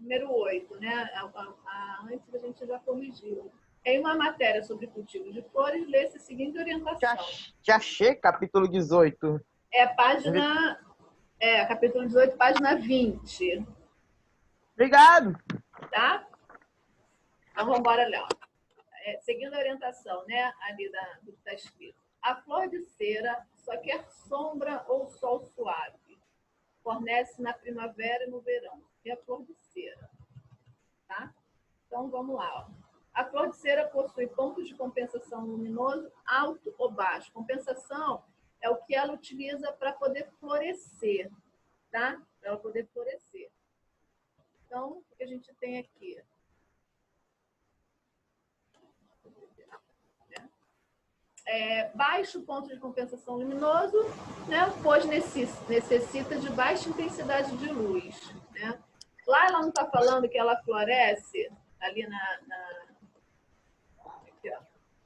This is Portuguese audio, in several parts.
número 8, né? Antes a gente já corrigiu. Em uma matéria sobre cultivos de flores, lê-se a seguinte orientação. Já achei, capítulo 18. Capítulo 18, página 20. Obrigado. Tá? Então, vamos embora lá. Seguindo a orientação, né, ali do que está escrito. A flor de cera só quer sombra ou sol suave. Fornece na primavera e no verão. É a flor de cera. Tá? Então, vamos lá. Ó. A flor de cera possui pontos de compensação luminoso alto ou baixo. Compensação é o que ela utiliza para poder florescer. Tá? Para ela poder florescer. Então, o que a gente tem aqui? Baixo ponto de compensação luminoso, né, pois necessita de baixa intensidade de luz. Né? Lá ela não está falando que ela floresce ali aqui, ó.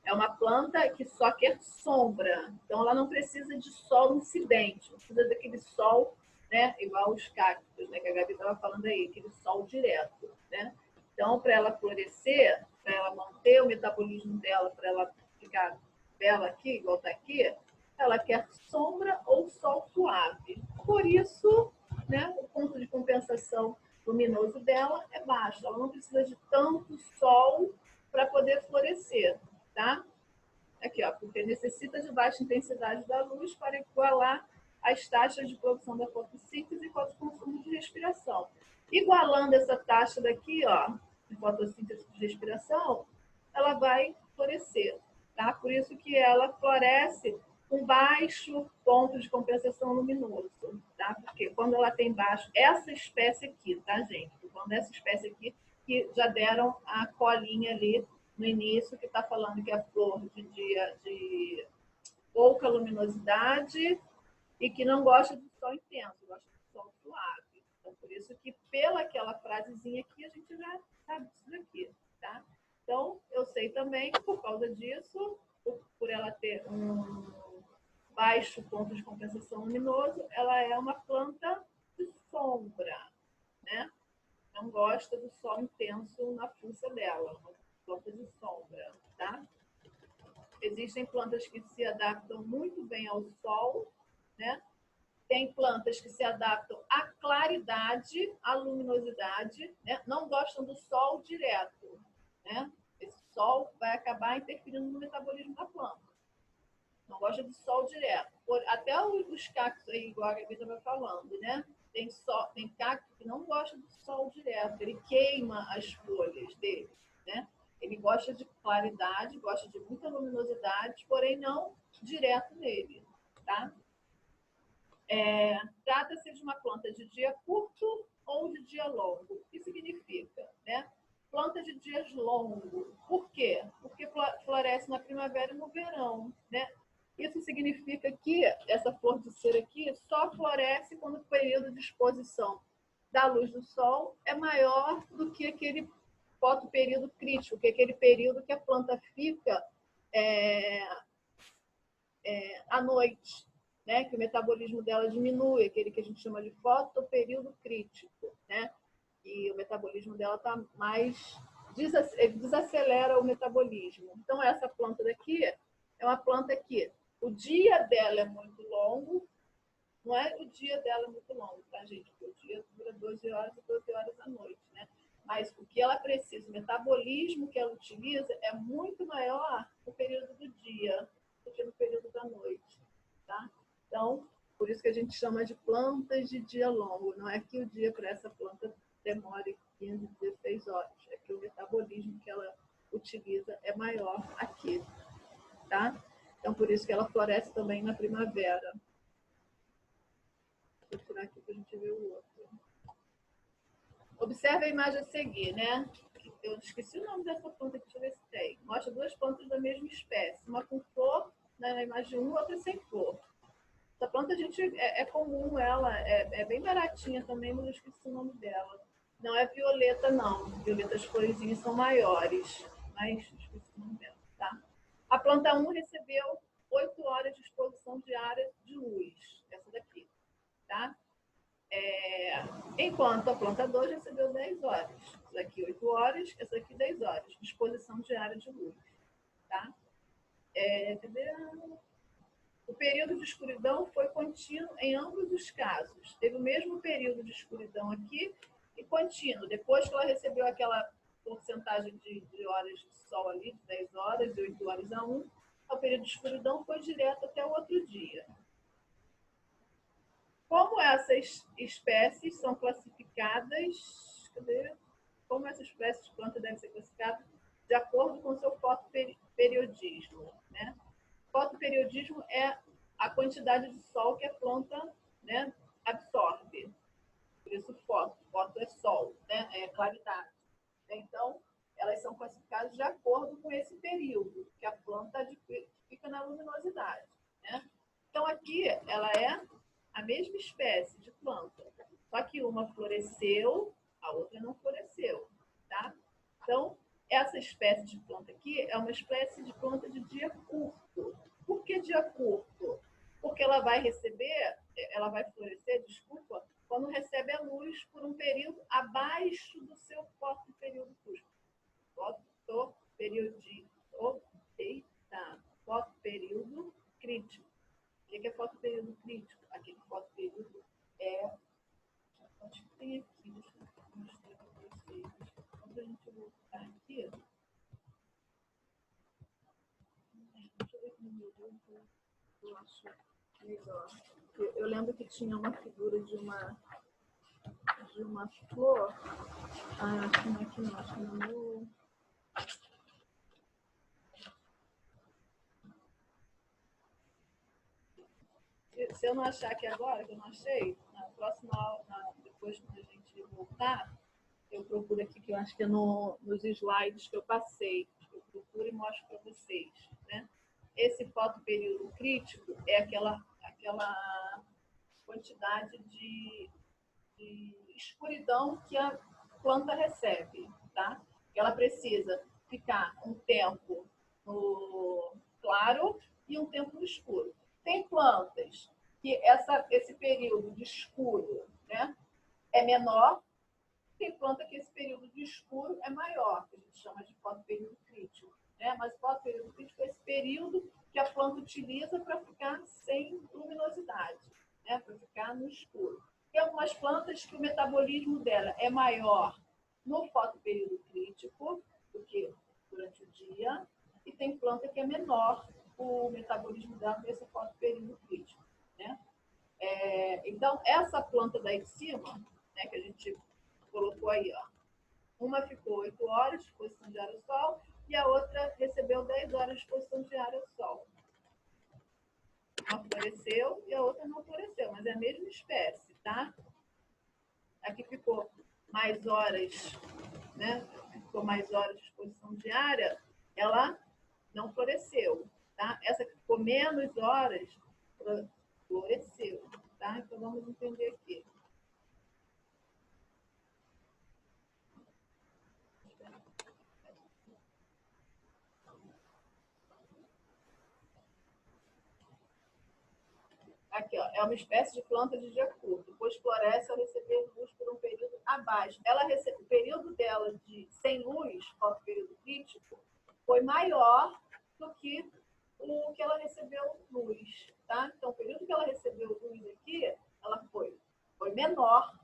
É uma planta que só quer sombra, então ela não precisa de sol incidente, não precisa daquele sol, né, igual os cactos, né, que a Gabi estava falando aí, aquele sol direto. Né? Então, para ela florescer, para ela manter o metabolismo dela, para ela ficar bela aqui, igual está aqui, ela quer sombra ou sol suave. Por isso, né, o ponto de compensação luminoso dela é baixo. Ela não precisa de tanto sol para poder florescer. Tá? Aqui, ó, porque necessita de baixa intensidade da luz para igualar as taxas de produção da fotossíntese com o consumo de respiração. Igualando essa taxa daqui, ó, de fotossíntese de respiração, ela vai florescer. Tá? Por isso que ela floresce com baixo ponto de compensação luminoso. Tá? Porque quando ela tem baixo, essa espécie aqui, tá, gente? Quando essa espécie aqui, que já deram a colinha ali no início, que está falando que é a flor de pouca luminosidade e que não gosta de sol intenso, gosta de sol suave. Então, por isso que, pela aquela frasezinha aqui, a gente já sabe disso daqui. Tá? Então, eu sei também que, por causa disso, por ela ter um baixo ponto de compensação luminoso, ela é uma planta de sombra, né? Não gosta do sol intenso na fuça dela, uma planta de sombra, tá? Existem plantas que se adaptam muito bem ao sol, né? Tem plantas que se adaptam à claridade, à luminosidade, né? Não gostam do sol direto, né? Esse sol vai acabar interferindo no metabolismo da planta. Não gosta de sol direto. Até os cactos aí, igual a Gabi estava falando, né? Tem cacto que não gosta do sol direto, ele queima as folhas dele, né? Ele gosta de claridade, gosta de muita luminosidade, porém não direto nele, tá? Trata-se de uma planta de dia curto ou de dia longo. O que significa, né? Planta de dias longos. Por quê? Porque floresce na primavera e no verão, né? Isso significa que essa flor de cera aqui só floresce quando o período de exposição da luz do sol é maior do que aquele fotoperíodo crítico, que é aquele período que a planta fica à noite, né? Que o metabolismo dela diminui, aquele que a gente chama de fotoperíodo crítico, né? E o metabolismo dela está mais... desacelera o metabolismo. Então, essa planta daqui é uma planta que o dia dela é muito longo, não é o dia dela é muito longo, tá, gente? Porque o dia dura 12 horas e 12 horas à noite, né? Mas o que ela precisa, o metabolismo que ela utiliza é muito maior no período do dia do que no período da noite, tá? Então, por isso que a gente chama de plantas de dia longo. Não é que o dia para essa planta demore 15, 16 horas. É que o metabolismo que ela utiliza é maior aqui, tá? Então, por isso que ela floresce também na primavera. Vou tirar aqui para a gente ver o outro. Observe a imagem a seguir, né? Eu esqueci o nome dessa planta aqui, deixa eu ver se tem. Mostra duas plantas da mesma espécie. Uma com flor, né, na imagem 1, outra sem flor. Essa planta, a gente, é comum, ela é bem baratinha também, mas eu esqueci o nome dela. Não é violeta, não. Violeta, as florezinhas são maiores, mas esqueci o nome dela, tá? A planta 1 recebeu 8 horas de exposição diária de luz, essa daqui, tá? Enquanto a planta 2 recebeu 10 horas. Isso aqui 8 horas, essa aqui 10 horas. Disposição diária de luz. Tá? O período de escuridão foi contínuo em ambos os casos. Teve o mesmo período de escuridão aqui e contínuo. Depois que ela recebeu aquela porcentagem de horas de sol ali, de 10 horas, de 8 horas a 1, o período de escuridão foi direto até o outro dia. Como essas espécies são classificadas, como essas espécies de planta devem ser classificadas? De acordo com o seu fotoperiodismo. Né? Fotoperiodismo é a quantidade de sol que a planta, né, absorve. Por isso, foto é sol, né? É claridade. Então, elas são classificadas de acordo com esse período que a planta fica na luminosidade. Né? Então, aqui, ela é a mesma espécie de planta, só que uma floresceu, a outra não floresceu. Tá? Então, essa espécie de planta aqui é uma espécie de planta de dia curto. Por que dia curto? Porque ela vai florescer, desculpa, quando recebe a luz por um período abaixo do seu fotoperíodo fotoperíodo crítico. O que é fotoperíodo crítico? Aquele fotoperíodo acho que tem aqui, deixa eu mostrar para vocês. Quando a gente voltar aqui, deixa eu ver aqui no meu livro, eu acho melhor. Eu lembro que tinha uma figura de uma flor. Acho que não é aqui não, acho que no meu... Se eu não achar aqui agora, que eu não achei, na próxima aula, depois quando a gente voltar, eu procuro aqui, que eu acho que é nos slides que eu passei. Eu procuro e mostro para vocês. Né? Esse fotoperíodo crítico é aquela quantidade de escuridão que a planta recebe. Tá? Ela precisa ficar um tempo no claro e um tempo no escuro. Tem plantas que esse período de escuro, né, é menor, tem planta que esse período de escuro é maior, que a gente chama de fotoperíodo crítico. Né? Mas fotoperíodo crítico é esse período que a planta utiliza para ficar sem luminosidade, né? Para ficar no escuro. Tem algumas plantas que o metabolismo dela é maior no fotoperíodo crítico do que durante o dia, e tem planta que é menor o metabolismo dela nesse fotoperíodo crítico. Né? Então, essa planta daí de cima, né, que a gente colocou aí, ó, uma ficou 8 horas de exposição diária ao sol e a outra recebeu 10 horas de exposição diária ao sol. Uma floresceu e a outra não floresceu, mas é a mesma espécie, tá? Aqui ficou mais horas, né? Ficou mais horas de exposição diária, ela não floresceu, tá? Essa que ficou menos horas, floresceu, tá? Então vamos entender aqui. Aqui, ó, é uma espécie de planta de dia curto, pois floresce ao receber luz por um período abaixo. O período dela sem luz, fotoperíodo crítico, foi maior do que o que ela recebeu luz. Tá? Então, o período que ela recebeu luz aqui, ela foi menor,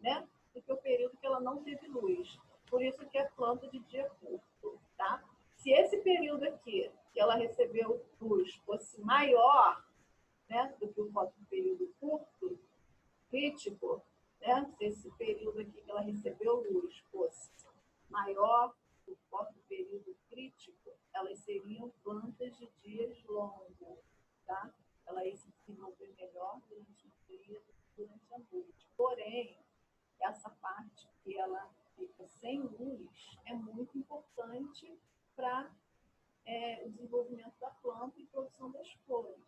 né, do que o período que ela não teve luz. Por isso que é planta de dia curto. Tá? Se esse período aqui, que ela recebeu luz, fosse maior, né, do que o fotoperíodo curto, crítico, né, se esse período aqui que ela recebeu luz fosse maior do que o fotoperíodo crítico, elas seriam plantas de dias longos, tá? Ela ia se desenvolver melhor durante o dia do que durante a noite. Porém, essa parte que ela fica sem luz é muito importante para o desenvolvimento da planta e produção das flores,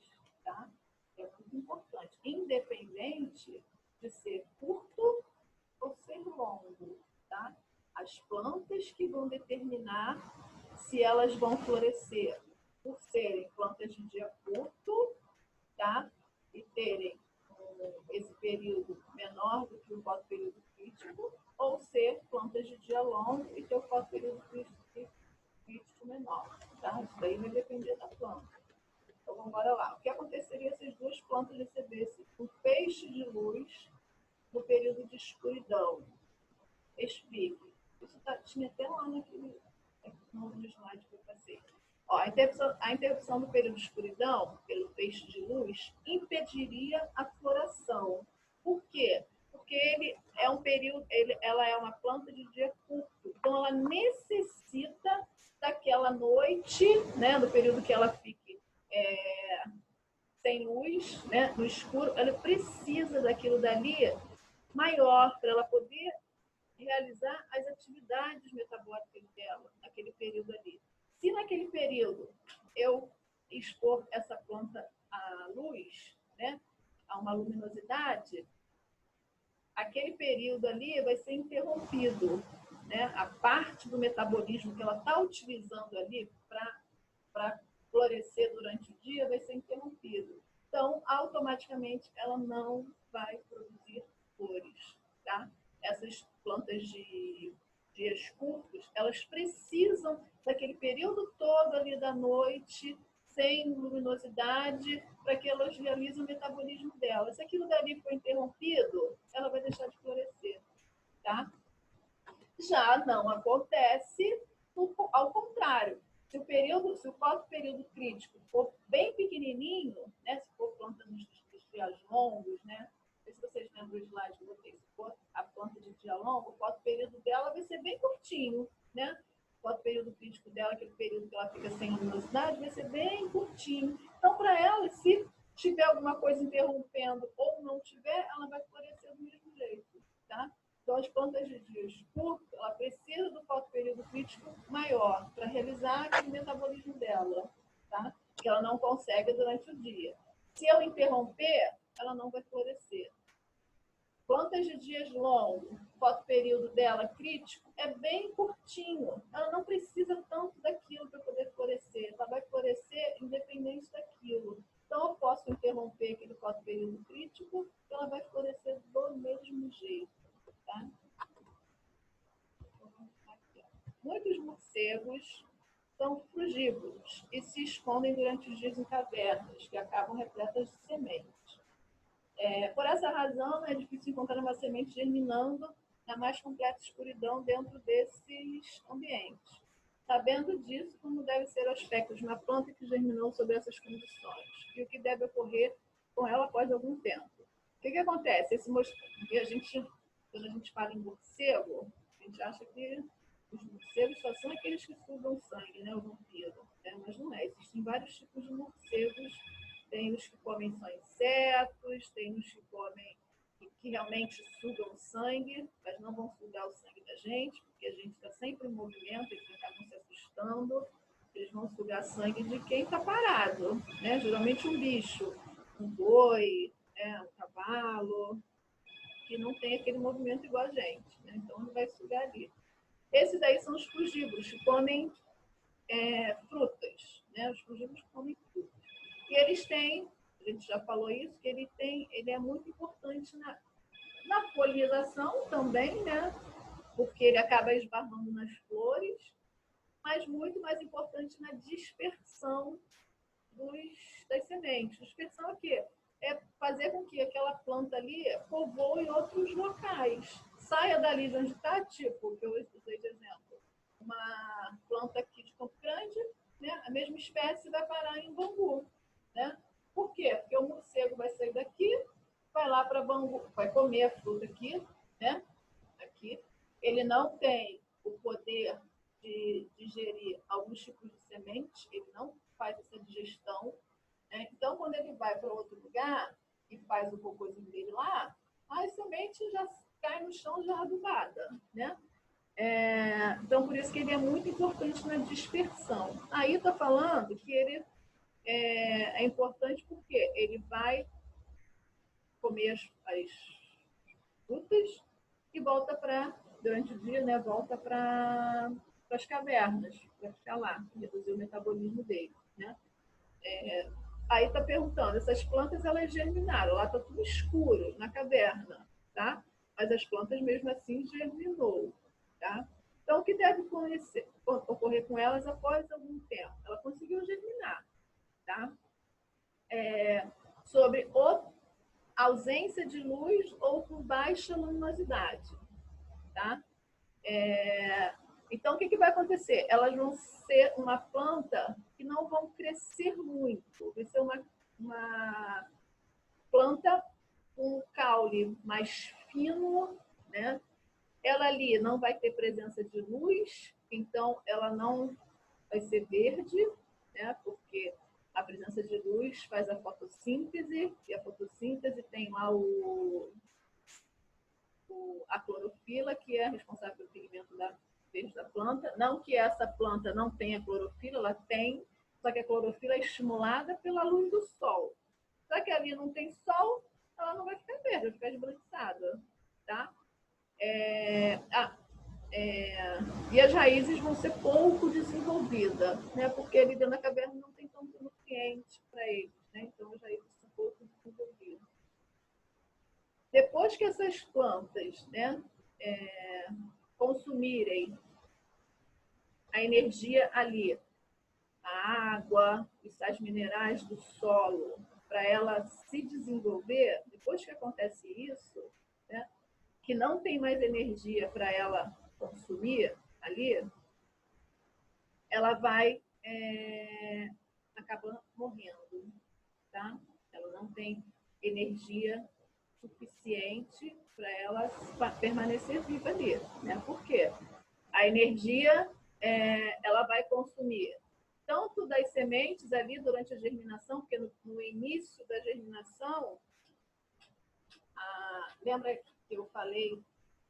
tá? É muito importante, independente de ser curto ou ser longo, tá? As plantas que vão determinar se elas vão florescer por serem plantas de dia curto, tá? E terem esse período menor do que o fotoperíodo crítico, ou ser plantas de dia longo e ter o fotoperíodo crítico menor. Tá? Isso daí vai depender da planta. Então, vamos lá. O que aconteceria se as duas plantas recebessem um feixe de luz no período de escuridão? Explique. Isso tinha até lá no slide que eu passei. Ó, a interrupção do período de escuridão, pelo feixe de luz, impediria a floração. Por quê? Porque ele é um período, ela é uma planta de dia curto, então ela necessita daquela noite, né, do período que ela fique sem luz, né, no escuro, ela precisa daquilo dali maior para ela poder realizar as atividades metabólicas dela naquele período ali. Se naquele período eu expor essa planta à luz, né, a uma luminosidade, aquele período ali vai ser interrompido, né? A parte do metabolismo que ela está utilizando ali para florescer durante o dia vai ser interrompido. Então, automaticamente, ela não vai produzir flores, tá? Essas plantas de dias curtos, elas precisam daquele período todo ali da noite, sem luminosidade, para que elas realizem o metabolismo dela. Se aquilo dali for interrompido, ela vai deixar de florescer, tá? Já não acontece ao contrário. Se o fotoperíodo crítico for bem pequenininho, né, se for planta nos dias longos, né, não sei se vocês lembram do slide que eu botei, se for a planta de dia longo, o fotoperíodo dela vai ser bem curtinho, né? O fotoperíodo crítico dela, aquele período que ela fica sem luminosidade, vai ser bem curtinho. Então, para ela, se tiver alguma coisa interrompendo ou não tiver, ela vai florescer do mesmo jeito, tá? Então, as plantas de dias curtos, ela precisa do fotoperíodo crítico maior para realizar aquele metabolismo dela, tá? Que ela não consegue durante o dia. Se eu interromper, ela não vai florescer. Plantas de dias longos, o fotoperíodo dela crítico é bem curtinho. Ela não precisa tanto daquilo para poder florescer. Ela vai florescer independente daquilo. Então, eu posso interromper aquele fotoperíodo crítico, ela vai florescer do mesmo jeito. Tá? Muitos morcegos são frugívoros e se escondem durante os dias em cavernas, que acabam repletas de sementes. Por essa razão, é difícil encontrar uma semente germinando na mais completa escuridão dentro desses ambientes. Sabendo disso, como deve ser o aspecto de uma planta que germinou sob essas condições e o que deve ocorrer com ela após algum tempo. O que acontece? Quando a gente fala em morcego, a gente acha que os morcegos só são aqueles que sugam sangue, né, o vampiro. Né? Mas não é. Existem vários tipos de morcegos. Tem os que comem só insetos, tem os que comem que realmente sugam sangue, mas não vão sugar o sangue da gente, porque a gente está sempre em movimento, eles acabam se assustando. Eles vão sugar sangue de quem está parado, né? Geralmente um bicho, um boi, né? Um cavalo, que não tem aquele movimento igual a gente, né? Então ele vai sugar ali. Esses aí são os frugívoros, que comem frutas, né? Os frugívoros comem frutas. E eles têm, a gente já falou isso, que ele é muito importante na polinização também, né? Porque ele acaba esbarrando nas flores, mas muito mais importante na dispersão das sementes. Dispersão é o quê? É fazer com que aquela planta ali povoe outros locais. Saia dali de onde está, tipo, que eu usei de exemplo, uma planta aqui de Campo Grande, né? A mesma espécie vai parar em Bangu, né? Por quê? Porque o morcego vai sair daqui, vai lá para Bangu, vai comer a fruta aqui, né? Aqui. Ele não tem o poder de digerir alguns tipos de sementes, ele não faz essa digestão. Né? Então, quando ele vai para outro lugar e faz o cocôzinho dele lá, a semente já cai no chão já adubada, né? Então, por isso que ele é muito importante na dispersão. Aí está falando que ele é importante porque ele vai comer as frutas e volta durante o dia, né? Volta para as cavernas, para ficar lá, reduzir o metabolismo dele, né? aí está perguntando, essas plantas elas germinaram, lá está tudo escuro na caverna, tá? Mas as plantas mesmo assim germinou, tá? Então o que deve ocorrer com elas após algum tempo? Ela conseguiu germinar, tá? Sobre ausência de luz ou por baixa luminosidade, tá? Então, o que vai acontecer? Elas vão ser uma planta que não vão crescer muito. Vai ser uma planta com um caule mais fino, né? Ela ali não vai ter presença de luz, então ela não vai ser verde, né? Porque a presença de luz faz a fotossíntese, e a fotossíntese tem lá a clorofila, que é responsável pelo pigmento verde da planta. Não que essa planta não tenha clorofila, ela tem, só que a clorofila é estimulada pela luz do sol. Só que ali não tem sol, ela não vai ficar verde, vai ficar esbranquiçada, tá? E as raízes vão ser pouco desenvolvidas, né? Porque ali dentro da caverna não tem tanto nutriente para eles, né? Então as raízes são pouco desenvolvidas. Depois que essas plantas, né, consumirem a energia ali, a água, os sais minerais do solo, para ela se desenvolver, depois que acontece isso, né, que não tem mais energia para ela consumir ali, ela vai acabar morrendo, tá? Ela não tem energia suficiente para ela permanecer viva ali, né? Por quê? A energia ela vai consumir tanto das sementes ali durante a germinação, porque no início da germinação, lembra que eu falei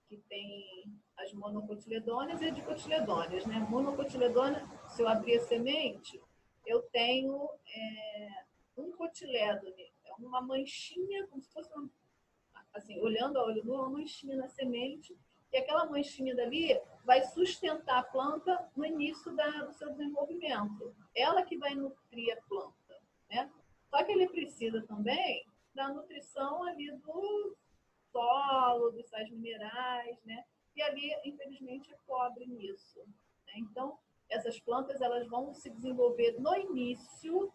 que tem as monocotiledôneas e as dicotiledôneas, né? Monocotiledôneas, se eu abrir a semente, eu tenho um cotilédone, uma manchinha, como se fosse uma, assim, olhando a olho nu, uma manchinha na semente, e aquela manchinha dali vai sustentar a planta no início do seu desenvolvimento. Ela que vai nutrir a planta, né? Só que ele precisa também da nutrição ali do solo, dos sais minerais, né? E ali, infelizmente, é pobre nisso, né? Então, essas plantas elas vão se desenvolver no início,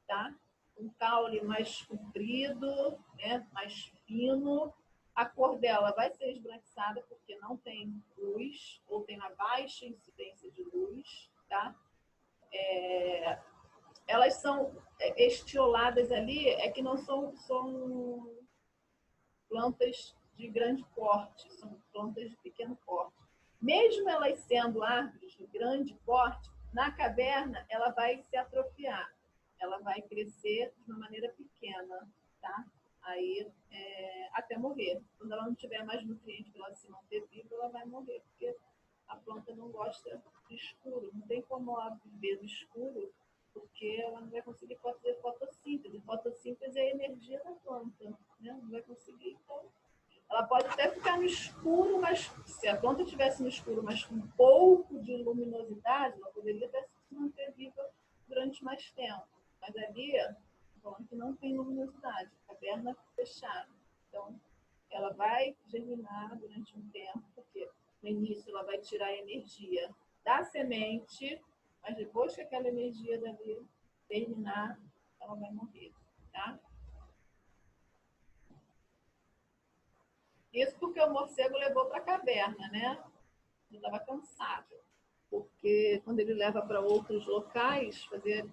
tá? Um caule mais comprido, né? Mais fino. A cor dela vai ser esbranquiçada porque não tem luz ou tem uma baixa incidência de luz, tá? Elas são estioladas ali, é que não são plantas de grande porte, são plantas de pequeno porte. Mesmo elas sendo árvores de grande porte, na caverna ela vai se atrofiar, ela vai crescer de uma maneira pequena, tá? Aí até morrer. Quando ela não tiver mais nutriente para ela se manter viva, ela vai morrer, porque a planta não gosta de escuro, não tem como ela viver no escuro, porque ela não vai conseguir fazer fotossíntese. Fotossíntese é a energia da planta, né? Não vai conseguir. Então, ela pode até ficar no escuro, mas se a planta estivesse no escuro, mas com um pouco de luminosidade, ela poderia até se manter viva durante mais tempo. Mas ali, falando que não tem luminosidade, caverna fechada. Então, ela vai germinar durante um tempo, porque no início ela vai tirar a energia da semente, mas depois que aquela energia dali terminar, ela vai morrer, tá? Isso porque o morcego levou para a caverna, né? Ele estava cansado, porque quando ele leva para outros locais, fazer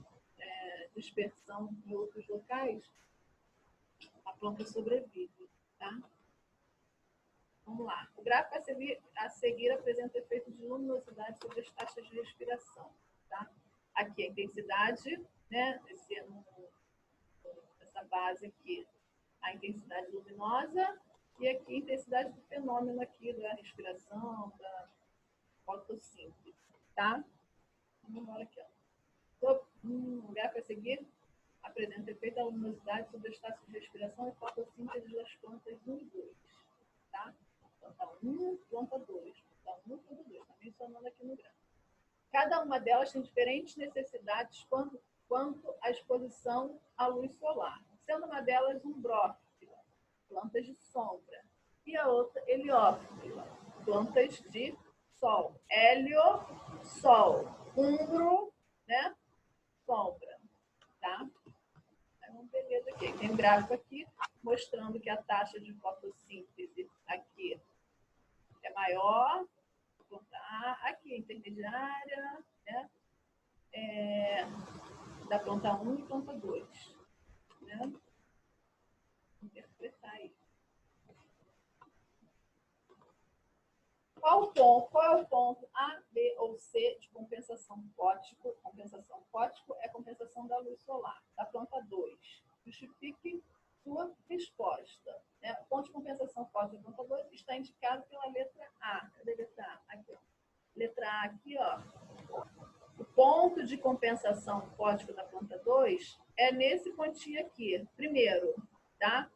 dispersão em outros locais, a planta sobrevive, tá? Vamos lá. O gráfico a seguir apresenta efeitos de luminosidade sobre as taxas de respiração. Tá? Aqui a intensidade, né? Essa base aqui, a intensidade luminosa, e aqui a intensidade do fenômeno aqui da respiração, da fotossíntese. Tá? Vamos embora aqui. Ó. O gráfico a seguir apresenta efeito da luminosidade sobre as taxas de respiração e fotossíntese das plantas 1 e 2. Tá? Planta 1, planta 2. Planta 1, planta 2. Está mencionando aqui no gráfico. Cada uma delas tem diferentes necessidades quanto quanto à exposição à luz solar, sendo uma delas um brófila, plantas de sombra, e a outra heliófila, plantas de sol. Hélio, sol. Umbro, né? Sombra, tá? Então, beleza aqui. Tem um gráfico aqui mostrando que a taxa de fotossíntese aqui é maior, aqui intermediária, né? Da planta 1 e planta 2. Né? Interpretar isso. Qual é o ponto A, B ou C de compensação fótico? Compensação fótico é compensação da luz solar, da planta 2. Justifique sua resposta. O ponto de compensação fótica da planta 2 está indicado pela letra A. Cadê a letra A? Aqui, ó. Letra A aqui, ó. O ponto de compensação fótica da planta 2 é nesse pontinho aqui. Primeiro, tá?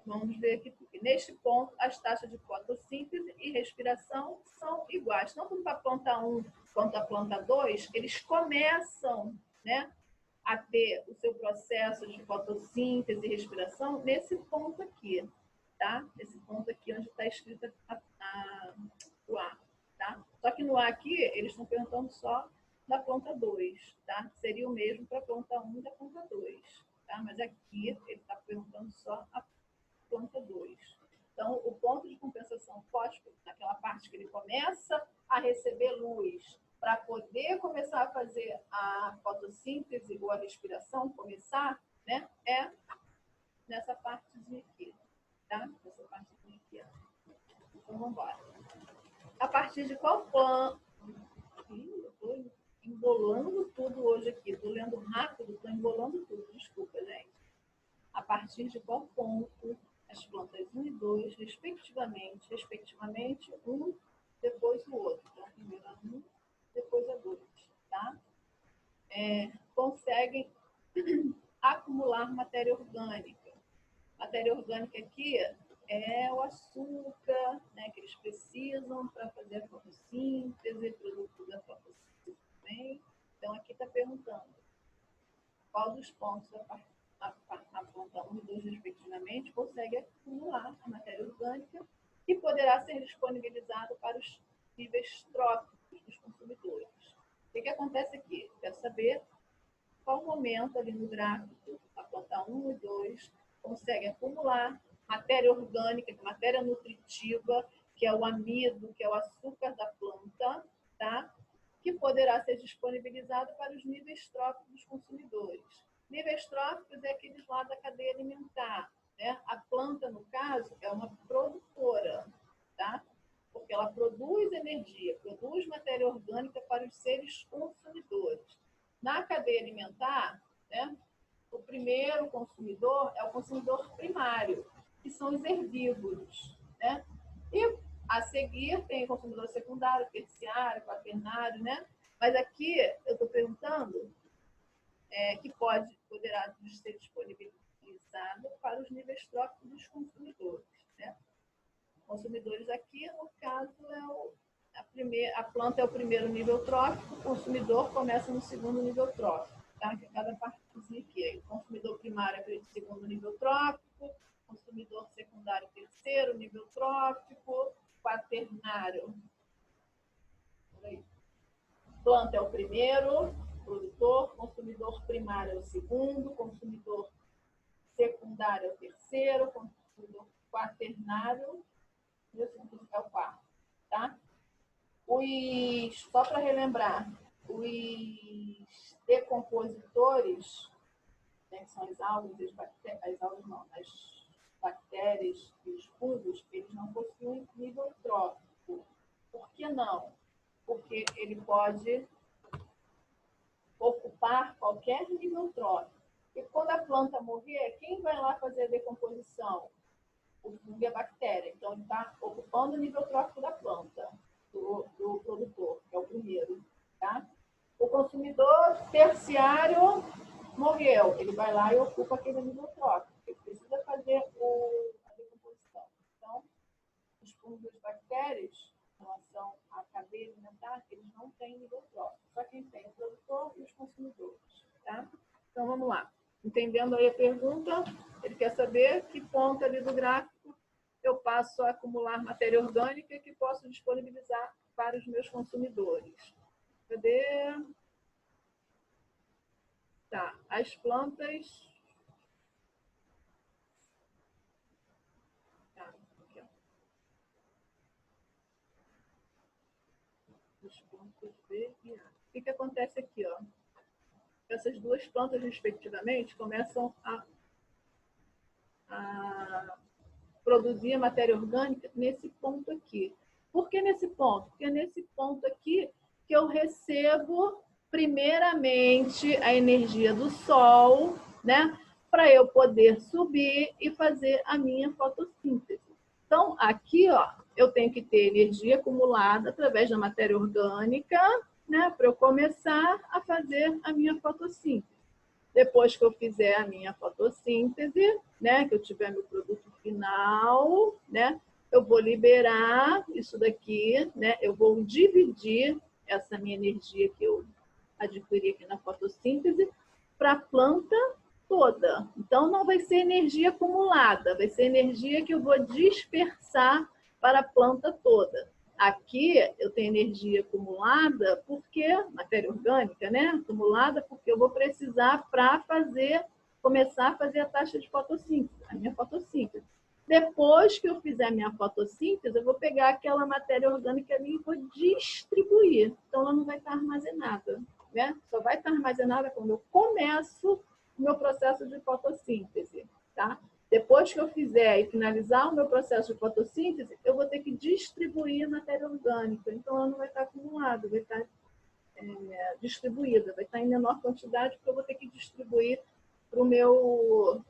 Vamos ver aqui. Neste ponto, as taxas de fotossíntese e respiração são iguais. Tanto para a planta 1 quanto a planta 2, eles começam, né, a ter o seu processo de fotossíntese e respiração nesse ponto aqui, tá? Nesse ponto aqui onde está escrito o A, tá? Só que no A aqui, eles estão perguntando só da planta 2, tá? Seria o mesmo para a planta 1 e da planta 2, tá? Mas aqui, ele está perguntando só a planta 2. Então, o ponto de compensação fótico, naquela parte que ele começa a receber luz para poder começar a fazer a fotossíntese ou a respiração, começar, né, é nessa partezinha aqui, tá? Nessa partezinha aqui, ó. Então, vamos embora. A partir de qual plano... Eu estou embolando tudo hoje aqui. Estou lendo rápido, estou embolando tudo. Desculpa, gente. A partir de qual ponto as plantas 1 e 2, respectivamente, um depois o outro. Então, primeiro a 1, depois a 2, tá? Conseguem acumular matéria orgânica. Matéria orgânica aqui é o açúcar, né, que eles precisam para fazer a fotossíntese, produto da fotossíntese também. Então, aqui está perguntando qual dos pontos a planta 1 e 2, respectivamente, consegue acumular a matéria orgânica e poderá ser disponibilizado para os níveis tróficos dos consumidores. O que acontece aqui? Quero saber qual momento ali no gráfico a planta 1 e 2 consegue acumular matéria orgânica, matéria nutritiva, que é o amido, que é o açúcar da planta, tá? Que poderá ser disponibilizado para os níveis tróficos dos consumidores. Níveis tróficos é aqueles lá da cadeia alimentar, né? A planta, no caso, é uma produtora, tá? Porque ela produz energia, produz matéria orgânica para os seres consumidores. Na cadeia alimentar, né, o primeiro consumidor é o consumidor primário, que são os herbívoros, né? E a seguir tem o consumidor secundário, terciário, quaternário, né? Mas aqui eu estou perguntando que poderá ser disponibilizado para os níveis tróficos dos consumidores, né? Consumidores aqui, no caso, a planta é o primeiro nível trófico, o consumidor começa no segundo nível trófico, tá? Que cada partezinha aqui. O consumidor primário é o segundo nível trófico, consumidor secundário terceiro nível trófico, quaternário. Planta é o primeiro produtor, consumidor primário é o segundo, consumidor secundário é o terceiro, consumidor quaternário é o quarto, tá? Só para relembrar, os decompositores, né, que são as algas, as bactérias e os fungos, eles não possuem nível trófico. Por que não? Porque ele pode ocupar qualquer nível trófico. E quando a planta morrer, quem vai lá fazer a decomposição? O fungo e a bactéria. Então, ele está ocupando o nível trófico da planta, do produtor, que é o primeiro. Tá? O consumidor terciário morreu. Ele vai lá e ocupa aquele nível trófico. Ele precisa fazer a decomposição. Então, os fungos e as bactérias relação à cadeia alimentar, eles não têm nível próprio. Só quem tem o produtor e os consumidores. Tá? Então, vamos lá. Entendendo aí a pergunta, ele quer saber que ponto ali do gráfico eu passo a acumular matéria orgânica que posso disponibilizar para os meus consumidores. Cadê? Tá, as plantas... Tá, aqui, ó. As plantas B e A. O que acontece aqui, ó? Essas duas plantas, respectivamente, começam a produzir a matéria orgânica nesse ponto aqui. Por que nesse ponto? Porque é nesse ponto aqui que eu recebo, primeiramente, a energia do sol, né? Para eu poder subir e fazer a minha fotossíntese. Então, aqui, ó, eu tenho que ter energia acumulada através da matéria orgânica, né? Para eu começar a fazer a minha fotossíntese. Depois que eu fizer a minha fotossíntese, né, que eu tiver meu produto final, né, eu vou liberar isso daqui, né, eu vou dividir essa minha energia que eu adquiri aqui na fotossíntese para a planta toda. Então, não vai ser energia acumulada, vai ser energia que eu vou dispersar para a planta toda. Aqui eu tenho energia acumulada porque, matéria orgânica, né? Acumulada porque eu vou precisar para começar a fazer a taxa de fotossíntese, a minha fotossíntese. Depois que eu fizer a minha fotossíntese, eu vou pegar aquela matéria orgânica ali e vou distribuir. Então, ela não vai estar armazenada, né? Só vai estar armazenada quando eu começo o meu processo de fotossíntese, tá? Depois que eu fizer e finalizar o meu processo de fotossíntese, eu vou ter que distribuir a matéria orgânica. Então, ela não vai estar acumulada, vai estar distribuída, vai estar em menor quantidade, porque eu vou ter que distribuir para o meu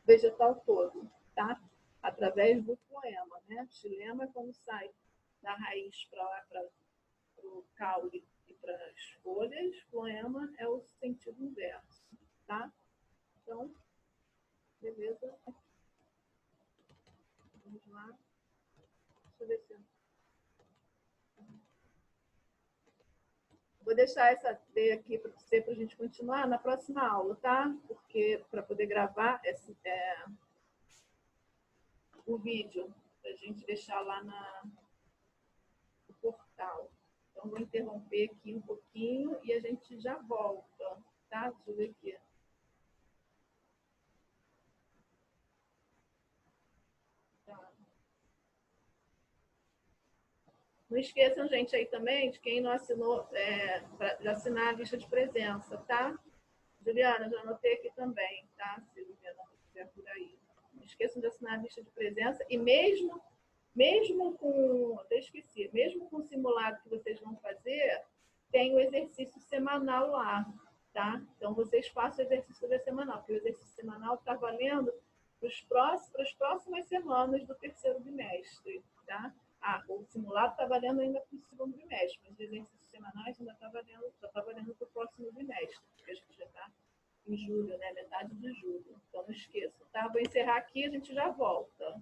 vegetal todo, tá? Através do floema, né? Xilema é quando sai da raiz para lá, para o caule e para as folhas. Floema é o sentido inverso, tá? Então, beleza? Vamos lá. Deixa eu ver se... Vou deixar essa D aqui para você, para a gente continuar na próxima aula, tá? Porque para poder gravar o vídeo, para a gente deixar lá no portal. Então, vou interromper aqui um pouquinho e a gente já volta, tá? Deixa eu ver aqui. Tá. Não esqueçam, gente, aí também, de quem não assinou, de assinar a lista de presença, tá? Juliana, já anotei aqui também, tá? Se Juliana não estiver por aí. Não esqueçam de assinar a lista de presença. E mesmo com... Até esqueci. Mesmo com o simulado que vocês vão fazer, tem o exercício semanal lá, tá? Então, vocês façam o exercício semanal, porque o exercício semanal está valendo para as próximas semanas do terceiro bimestre, tá? O simulado está valendo ainda para o segundo bimestre, mas os exercícios semanais ainda está valendo para o próximo bimestre, porque a gente já está em julho, né? Metade de julho. Então, não esqueçam, tá? Vou encerrar aqui e a gente já volta.